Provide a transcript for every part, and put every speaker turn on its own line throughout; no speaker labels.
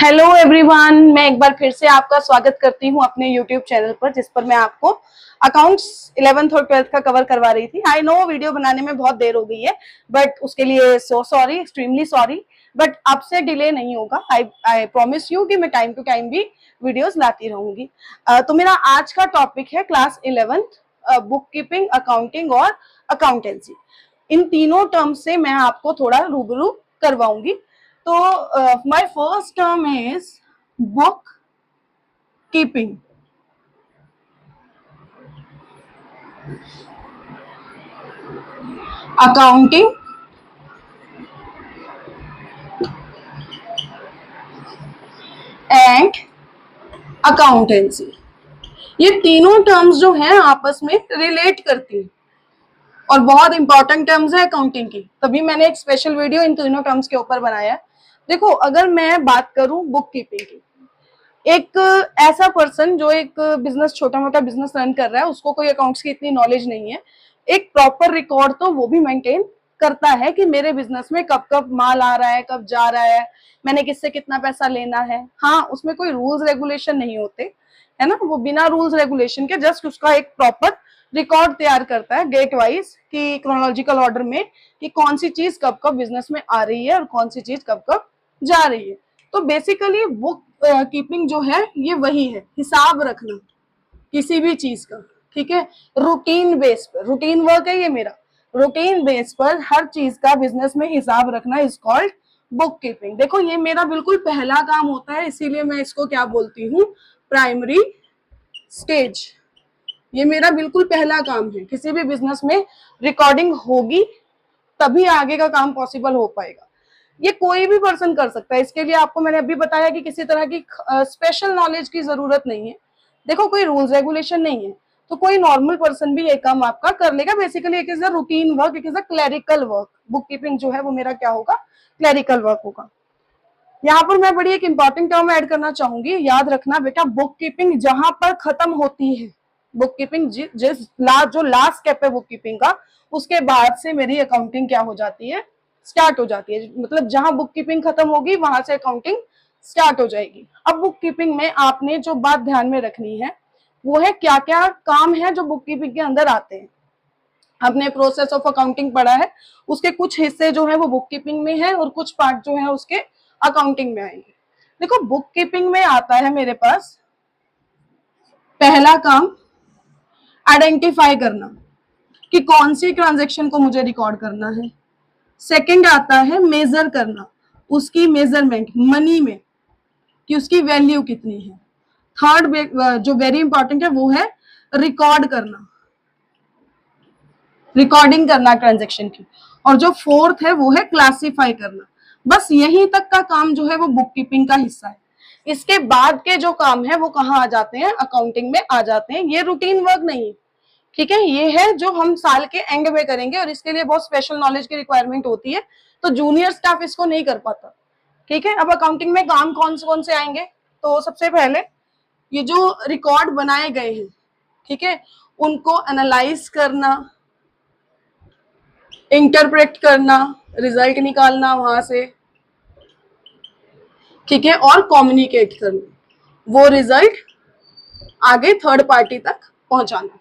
Hello everyone, मैं एक बार फिर से आपका स्वागत करती हूं अपने यूट्यूब चैनल पर, जिस पर मैं आपको अकाउंट्स 11th और 12th का कवर करवा रही थी। आई नो वीडियो बनाने में बहुत देर हो गई है, बट उसके लिए so sorry, extremely sorry, but अब से डिले नहीं होगा। आई प्रॉमिस यू कि मैं टाइम टू टाइम भी वीडियोस लाती रहूंगी। तो मेरा आज का टॉपिक है class 11th, book keeping, accounting और अकाउंटेंसी। इन तीनों टर्म से मैं आपको थोड़ा रूबरू करवाऊंगी। तो my first term is book keeping. Accounting and accountancy, ये तीनों टर्म्स जो हैं आपस में रिलेट करती हैं और बहुत इंपॉर्टेंट टर्म्स है अकाउंटिंग की, तभी मैंने एक स्पेशल वीडियो इन तीनों टर्म्स के ऊपर बनाया। देखो, अगर मैं बात करूं बुक कीपिंग की, एक ऐसा पर्सन जो एक बिजनेस, छोटा मोटा बिजनेस रन कर रहा है, उसको कोई अकाउंट्स की इतनी नॉलेज नहीं है, एक प्रॉपर रिकॉर्ड तो वो भी मेंटेन करता है कि मेरे बिजनेस में कब कब माल आ रहा है, कब जा रहा है, मैंने किससे कितना पैसा लेना है। हाँ, उसमें कोई रूल्स रेगुलेशन नहीं होते, है ना, वो बिना रूल्स रेगुलेशन के जस्ट उसका एक प्रॉपर रिकॉर्ड तैयार करता है डेट वाइज, कि क्रोनोलॉजिकल ऑर्डर में, कि कौन सी चीज कब कब बिजनेस में आ रही है और कौन सी चीज कब कब जा रही है। तो बेसिकली बुक कीपिंग जो है ये वही है, हिसाब रखना किसी भी चीज का, ठीक है, रूटीन बेस पर। रूटीन वर्क है ये मेरा, रूटीन बेस पर हर चीज का बिजनेस में हिसाब रखना इज कॉल्ड बुक कीपिंग। देखो, ये मेरा बिल्कुल पहला काम होता है, इसीलिए मैं इसको क्या बोलती हूँ, प्राइमरी स्टेज। ये मेरा बिल्कुल पहला काम है। किसी भी बिजनेस में रिकॉर्डिंग होगी तभी आगे का काम पॉसिबल हो पाएगा। ये कोई भी पर्सन कर सकता है, इसके लिए आपको मैंने अभी बताया कि किसी तरह की स्पेशल नॉलेज की जरूरत नहीं है। देखो, कोई रूल्स रेगुलेशन नहीं है, तो कोई नॉर्मल पर्सन भी ये काम आपका कर लेगा। Basically it is a routine work, it is a clerical work. Book keeping जो है वो मेरा क्या होगा, क्लरिकल वर्क होगा। यहाँ पर मैं बड़ी एक इंपॉर्टेंट टर्म ऐड करना चाहूंगी, याद रखना बेटा, बुक कीपिंग जहां पर खत्म होती है, बुक कीपिंग जो लास्ट स्टेप है बुक कीपिंग का, उसके बाद से मेरी अकाउंटिंग क्या हो जाती है, स्टार्ट हो जाती है। मतलब जहां बुक कीपिंग खत्म होगी वहां से अकाउंटिंग स्टार्ट हो जाएगी। अब बुक कीपिंग में आपने जो बात ध्यान में रखनी है वो है क्या क्या काम है जो बुक कीपिंग के अंदर आते हैं। आपने प्रोसेस ऑफ अकाउंटिंग पढ़ा है, उसके कुछ हिस्से जो है वो बुक कीपिंग में है और कुछ पार्ट जो है उसके अकाउंटिंग में आएंगे। देखो, बुक कीपिंग में आता है मेरे पास पहला काम आइडेंटिफाई करना कि कौन सी ट्रांजैक्शन को मुझे रिकॉर्ड करना है। सेकंड आता है मेजर करना, उसकी मेजरमेंट मनी में कि उसकी वैल्यू कितनी है। थर्ड जो वेरी इंपॉर्टेंट है वो है रिकॉर्ड करना, रिकॉर्डिंग करना ट्रांजैक्शन की। और जो फोर्थ है वो है क्लासिफाई करना। बस यहीं तक का काम जो है वो बुक कीपिंग का हिस्सा है। इसके बाद के जो काम है वो कहाँ आ जाते हैं, अकाउंटिंग में आ जाते हैं। ये रूटीन वर्क नहीं, ठीक है, ये है जो हम साल के एंड में करेंगे और इसके लिए बहुत स्पेशल नॉलेज की रिक्वायरमेंट होती है, तो जूनियर स्टाफ इसको नहीं कर पाता, ठीक है। अब अकाउंटिंग में काम कौन से आएंगे, तो सबसे पहले ये जो रिकॉर्ड बनाए गए हैं, ठीक है, उनको एनालाइज करना, इंटरप्रेट करना, रिजल्ट निकालना वहां से, ठीक है, और कम्युनिकेट करना, वो रिजल्ट आगे थर्ड पार्टी तक पहुंचाना।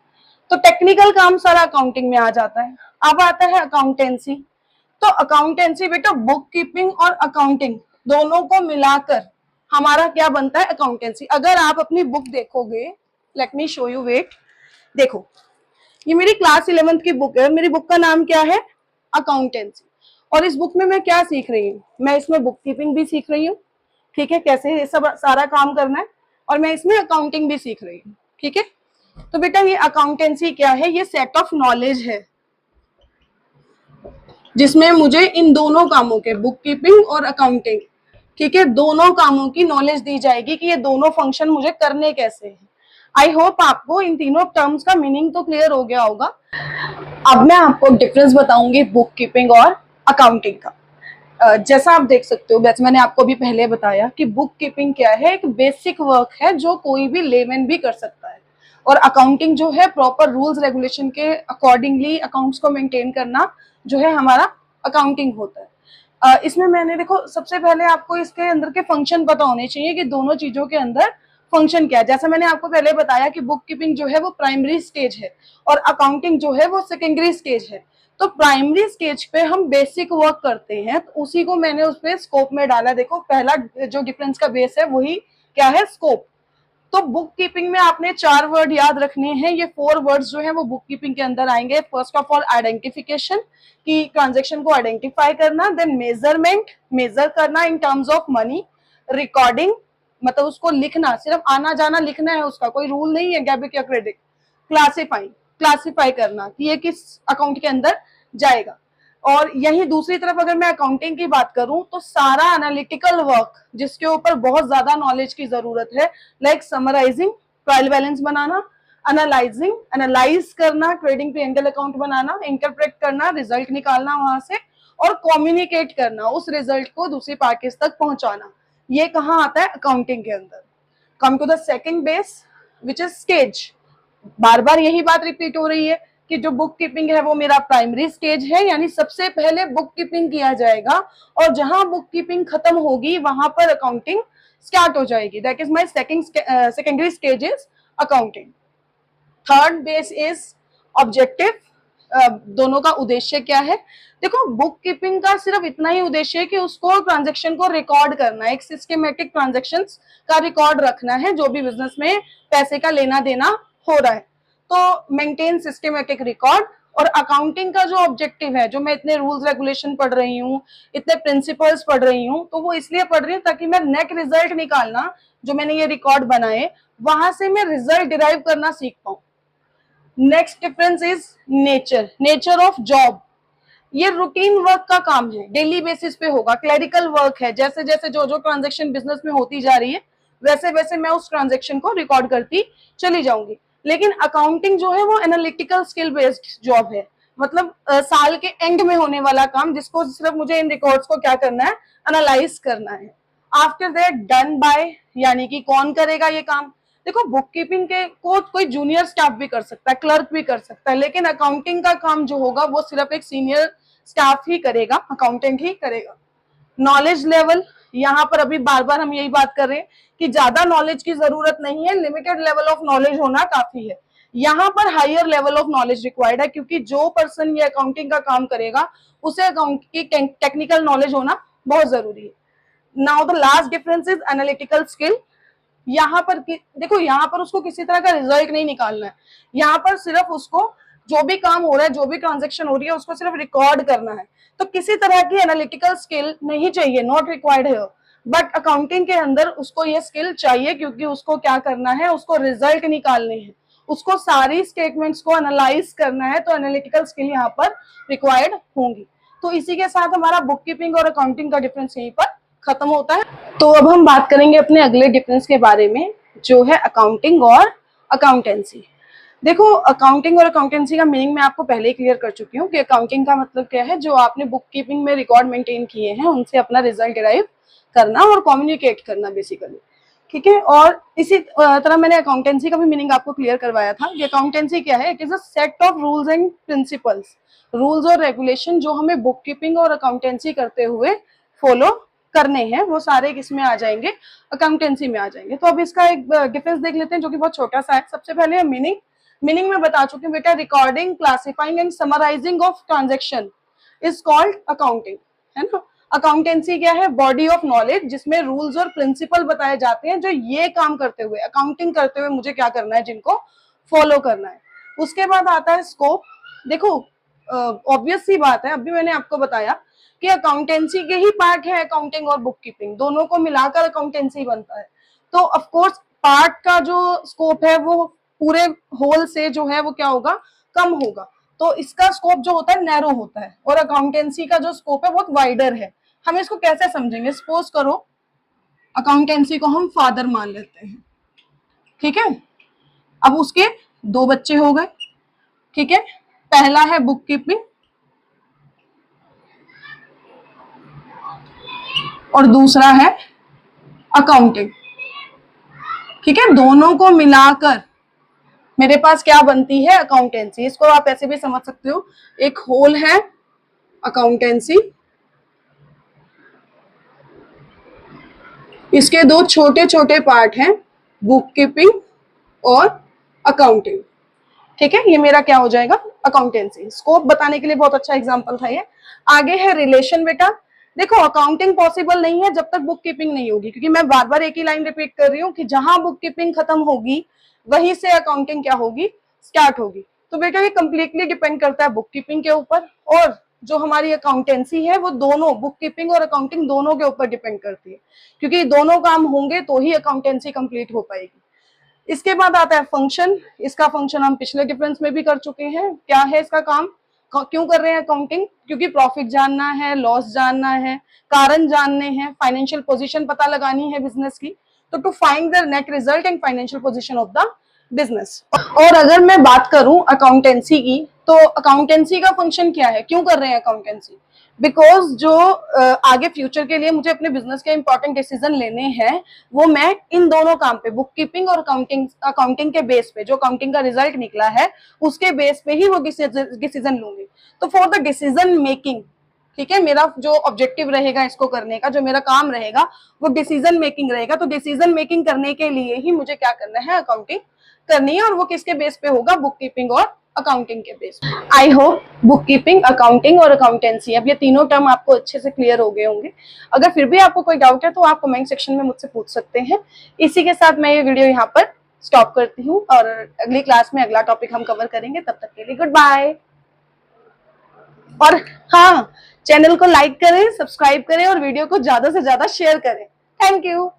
तो टेक्निकल काम सारा अकाउंटिंग में आ जाता है। अब आता है अकाउंटेंसी। तो अकाउंटेंसी बेटा बुक कीपिंग और अकाउंटिंग दोनों को मिलाकर हमारा क्या बनता है, अकाउंटेंसी। अगर आप अपनी बुक देखोगे, let me show you, wait, देखो, ये मेरी क्लास 11th की बुक है। मेरी बुक का नाम क्या है, अकाउंटेंसी। और इस बुक में मैं क्या सीख रही हूँ, मैं इसमें बुक कीपिंग भी सीख रही हूँ, ठीक है, कैसे ये सब सारा काम करना है, और मैं इसमें अकाउंटिंग भी सीख रही हूँ, ठीक है। तो बेटा ये अकाउंटेंसी क्या है, ये सेट ऑफ नॉलेज है जिसमें मुझे इन दोनों कामों के, बुक कीपिंग और अकाउंटिंग, ठीक है, दोनों कामों की नॉलेज दी जाएगी कि ये दोनों फंक्शन मुझे करने कैसे हैं। आई होप आपको इन तीनों टर्म्स का मीनिंग तो क्लियर हो गया होगा। अब मैं आपको डिफरेंस बताऊंगी बुक कीपिंग और अकाउंटिंग का। जैसा आप देख सकते हो, वैसे मैंने आपको भी पहले बताया कि बुक कीपिंग क्या है, एक बेसिक वर्क है जो कोई भी लेमैन भी कर सकता है, और अकाउंटिंग जो है प्रॉपर रूल्स रेगुलेशन के अकॉर्डिंगली अकाउंट्स को मेंटेन करना जो है हमारा अकाउंटिंग होता है। इसमें मैंने देखो सबसे पहले आपको इसके अंदर के फंक्शन पता होने चाहिए कि दोनों चीजों के अंदर फंक्शन क्या है। जैसा मैंने आपको पहले बताया कि बुक कीपिंग जो है वो प्राइमरी स्टेज है और अकाउंटिंग जो है वो सेकेंडरी स्टेज है। तो प्राइमरी स्टेज पे हम बेसिक वर्क करते हैं, तो उसी को मैंने उस पे स्कोप में डाला। देखो पहला जो डिफरेंस का बेस है वही क्या है, स्कोप। तो बुक कीपिंग में आपने 4 वर्ड याद रखने हैं। ये 4 वर्ड्स जो है वो बुक कीपिंग के अंदर आएंगे। फर्स्ट ऑफ ऑल आइडेंटिफिकेशन, कि ट्रांजेक्शन को आइडेंटिफाई करना, देन मेजरमेंट, मेजर करना in terms of money, recording मतलब उसको लिखना, सिर्फ आना जाना लिखना है, उसका कोई रूल नहीं है डेबिट या क्रेडिट। क्लासिफाई, क्लासिफाई करना कि ये किस अकाउंट के अंदर जाएगा। और यही दूसरी तरफ अगर मैं अकाउंटिंग की बात करूं तो सारा एनालिटिकल वर्क जिसके ऊपर बहुत ज्यादा नॉलेज की जरूरत है, लाइक समराइजिंग, ट्रायल बैलेंस बनाना, एनालाइजिंग, एनालाइज करना, ट्रेडिंग P&L अकाउंट बनाना, इंटरप्रेट करना, रिजल्ट निकालना वहां से, और कम्युनिकेट करना, उस रिजल्ट को दूसरी पार्टीज तक पहुंचाना। ये कहाँ आता है, अकाउंटिंग के अंदर। Come to the second base which is stage. बार बार यही बात रिपीट हो रही है कि जो बुक कीपिंग है वो मेरा प्राइमरी स्टेज है, यानी सबसे पहले बुक कीपिंग किया जाएगा और जहां बुक कीपिंग खत्म होगी वहां पर अकाउंटिंग स्टार्ट हो जाएगी। That is my secondary stage is accounting. Third base is objective. दोनों का उद्देश्य क्या है? देखो बुक कीपिंग का सिर्फ इतना ही उद्देश्य है कि उसको ट्रांजेक्शन को रिकॉर्ड करना है, एक सिस्टमेटिक ट्रांजेक्शंस का रिकॉर्ड रखना है, जो भी बिजनेस में पैसे का लेना देना हो रहा है, तो मेंटेन सिस्टमेटिक रिकॉर्ड। और अकाउंटिंग का जो ऑब्जेक्टिव है, जो मैं इतने रूल्स रेगुलेशन पढ़ रही हूँ, इतने प्रिंसिपल्स पढ़ रही हूँ, तो वो इसलिए पढ़ रही हूँ ताकि मैं नेट रिजल्ट निकालना, जो मैंने ये रिकॉर्ड बनाए वहां से मैं रिजल्ट डिराइव करना सीख पाऊं। Next difference is nature, nature of job. ये रूटीन वर्क का काम है, डेली बेसिस पे होगा, क्लरिकल वर्क है। जैसे जैसे जो जो ट्रांजेक्शन बिजनेस में होती जा रही है वैसे वैसे मैं उस ट्रांजेक्शन को रिकॉर्ड करती चली जाऊंगी। लेकिन अकाउंटिंग जो है वो एनालिटिकल स्किल बेस्ड जॉब है, मतलब साल के एंड में होने वाला काम, जिसको सिर्फ मुझे इन रिकॉर्ड्स को क्या करना है, एनालाइज करना है। आफ्टर दैट डन बाय, यानी कि कौन करेगा ये काम? देखो बुक कीपिंग के को कोई जूनियर स्टाफ भी कर सकता है, क्लर्क भी कर सकता है, लेकिन अकाउंटिंग का काम जो होगा वो सिर्फ एक सीनियर स्टाफ ही करेगा, अकाउंटेंट ही करेगा। नॉलेज लेवल, यहाँ पर अभी बार बार हम यही बात कर रहे हैं कि ज्यादा नॉलेज की जरूरत नहीं है, लिमिटेड लेवल ऑफ नॉलेज होना काफी है। यहाँ पर higher level of knowledge required है, क्योंकि जो पर्सन ये अकाउंटिंग का काम करेगा उसे अकाउंट की टेक्निकल नॉलेज होना बहुत जरूरी है। Now the last difference is analytical skill. यहाँ पर देखो, यहाँ पर उसको किसी तरह का रिजल्ट नहीं निकालना है, यहाँ पर सिर्फ उसको जो भी काम हो रहा है, जो भी ट्रांजेक्शन हो रही है, उसको सिर्फ रिकॉर्ड करना है। तो किसी तरह की एनालिटिकल स्किल नहीं चाहिए, नॉट रिक्वायर्ड है। बट अकाउंटिंग के अंदर उसको ये स्किल चाहिए, क्योंकि उसको क्या करना है, उसको रिजल्ट निकालने हैं, उसको सारी स्टेटमेंट्स को एनालाइज करना है, तो एनालिटिकल स्किल यहाँ पर रिक्वायर्ड होंगी। तो इसी के साथ हमारा बुक कीपिंग और अकाउंटिंग का डिफरेंस यहीं पर खत्म होता है। तो अब हम बात करेंगे अपने अगले डिफरेंस के बारे में, जो है अकाउंटिंग और अकाउंटेंसी। देखो अकाउंटिंग और अकाउंटेंसी का मीनिंग मैं आपको पहले ही क्लियर कर चुकी हूँ कि अकाउंटिंग का मतलब क्या है, जो आपने बुक कीपिंग में रिकॉर्ड मेंटेन किए हैं उनसे अपना रिजल्ट डिराइव करना और कम्युनिकेट करना बेसिकली, ठीक है। और इसी तरह मैंने अकाउंटेंसी का भी मीनिंग आपको क्लियर करवाया था कि अकाउंटेंसी क्या है, it is a set of rules and principles, rules और रेगुलेशन जो हमें बुक कीपिंग और अकाउंटेंसी करते हुए फॉलो करने हैं, वो सारे किसमें आ जाएंगे, अकाउंटेंसी में आ जाएंगे। तो अब इसका एक डिफरेंस देख लेते हैं जो कि बहुत छोटा सा है। सबसे पहले मीनिंग, मीनिंग में बता चुकी हूँ बेटा, recording, classifying and summarizing of transaction is called accounting, है ना। अकाउंटेंसी क्या है, बॉडी ऑफ नॉलेज जिसमें रूल्स और प्रिंसिपल बताए जाते हैं, जो ये काम करते हुए, अकाउंटिंग करते हुए मुझे क्या करना है, जिनको फॉलो करना है। उसके बाद आता है स्कोप। देखो ऑब्वियस सी बात है, अभी मैंने आपको बताया कि अकाउंटेंसी के ही पार्ट है अकाउंटिंग और बुक कीपिंग, दोनों को मिलाकर अकाउंटेंसी बनता है। तो ऑफ कोर्स पार्ट का जो स्कोप है वो पूरे होल से जो है वो क्या होगा, कम होगा। तो इसका स्कोप जो होता है नैरो होता है, और अकाउंटेंसी का जो स्कोप है बहुत वाइडर है। हम इसको कैसे समझेंगे, सपोज करो अकाउंटेंसी को हम फादर मान लेते हैं, ठीक है। अब उसके 2 बच्चे हो गए, ठीक है। पहला है बुक कीपिंग और दूसरा है अकाउंटिंग, ठीक है। दोनों को मिलाकर मेरे पास क्या बनती है, अकाउंटेंसी। इसको आप ऐसे भी समझ सकते हो, एक होल है अकाउंटेंसी इसके दो छोटे छोटे पार्ट हैं, बुक कीपिंग और अकाउंटिंग। ठीक है, ये मेरा क्या हो जाएगा, अकाउंटेंसी। स्कोप बताने के लिए बहुत अच्छा एग्जांपल था ये। आगे है रिलेशन बेटा। देखो अकाउंटिंग पॉसिबल नहीं है जब तक बुक कीपिंग नहीं होगी, क्योंकि मैं बार बार एक ही लाइन रिपीट कर रही हूँ कि जहां बुक कीपिंग खत्म होगी वहीं से अकाउंटिंग क्या होगी, स्टार्ट होगी। तो बेटा ये कंप्लीटली डिपेंड करता है बुक कीपिंग के ऊपर, और जो हमारी अकाउंटेंसी है वो दोनों, बुक कीपिंग और अकाउंटिंग दोनों के ऊपर डिपेंड करती है, क्योंकि दोनों काम होंगे तो ही अकाउंटेंसी कंप्लीट हो पाएगी। इसके बाद आता है फंक्शन। इसका फंक्शन हम पिछले डिफरेंस में भी कर चुके हैं। क्या है इसका काम, क्यों कर रहे हैं अकाउंटिंग, क्योंकि प्रॉफिट जानना है, लॉस जानना है, कारण जानने हैं, फाइनेंशियल पोजीशन पता लगानी है बिजनेस की, तो to find the net result and financial position of the business. और अगर मैं बात करूं अकाउंटेंसी की, तो अकाउंटेंसी का फंक्शन क्या है, क्यों कर रहे हैं अकाउंटेंसी, बिकॉज जो आगे फ्यूचर के लिए मुझे अपने बिजनेस के इंपॉर्टेंट डिसीजन लेने हैं, वो मैं इन दोनों काम पे, बुक कीपिंग और अकाउंटिंग के बेस पे, जो अकाउंटिंग का रिजल्ट निकला है उसके बेस पे ही वो डिसीजन लूंगी। तो फॉर द डिसीजन मेकिंग, ठीक है, मेरा जो ऑब्जेक्टिव रहेगा इसको करने का, जो मेरा काम रहेगा वो डिसीजन मेकिंग रहेगा। तो डिसीजन मेकिंग करने के लिए ही मुझे क्या करना है, अकाउंटिंग करनी है, और वो किसके बेस पे होगा, बुक कीपिंग और अकाउंटिंग के base. I hope book keeping, accounting और अकाउंटेंसी, अब ये तीनों टर्म आपको अच्छे से क्लियर हो गए होंगे। अगर फिर भी आपको कोई डाउट है तो आप कमेंट सेक्शन में मुझसे पूछ सकते हैं। इसी के साथ मैं ये वीडियो यहाँ पर स्टॉप करती हूँ, और अगली क्लास में अगला टॉपिक हम कवर करेंगे। तब तक के लिए गुड बाय। और हाँ, चैनल को लाइक करें, सब्सक्राइब करें और वीडियो को ज्यादा से ज्यादा शेयर करें। Thank you.